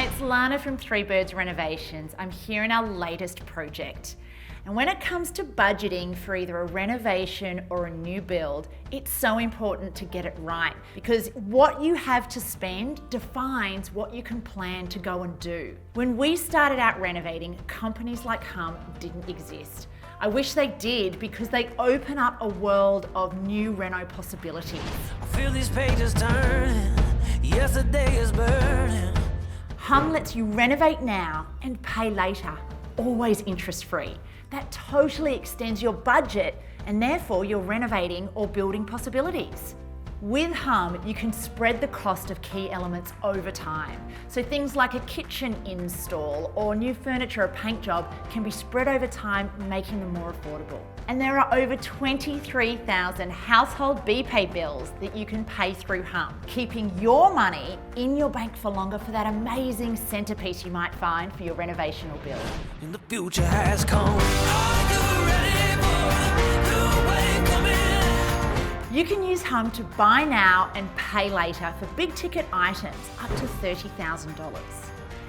Hi, it's Lana from Three Birds Renovations. I'm here in our latest project. And when it comes to budgeting for either a renovation or a new build, it's so important to get it right because what you have to spend defines what you can plan to go and do. When we started out renovating, companies like Humm didn't exist. I wish they did because they open up a world of new reno possibilities. I feel these pages turning, yesterday is burning. Humm lets you renovate now and pay later, always interest-free. That totally extends your budget and therefore your renovating or building possibilities. With Humm, you can spread the cost of key elements over time. So things like a kitchen install or new furniture or paint job can be spread over time, making them more affordable. And there are over 23,000 household BPay bills that you can pay through Humm, keeping your money in your bank for longer for that amazing centerpiece you might find for your renovation or build. And the future has come. Are you ready for the wave coming? You can use Humm to buy now and pay later for big ticket items up to $30,000.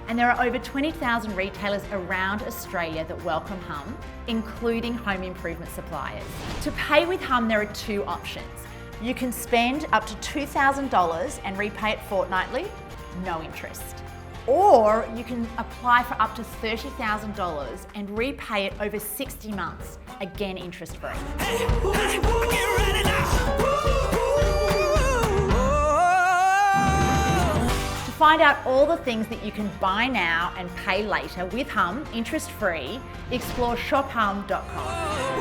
And there are over 20,000 retailers around Australia that welcome Humm, including home improvement suppliers. To pay with Humm, there are two options. You can spend up to $2,000 and repay it fortnightly, no interest. Or you can apply for up to $30,000 and repay it over 60 months, again interest-free. Hey, get ready now. To find out all the things that you can buy now and pay later with Humm, interest-free, explore shophumm.com.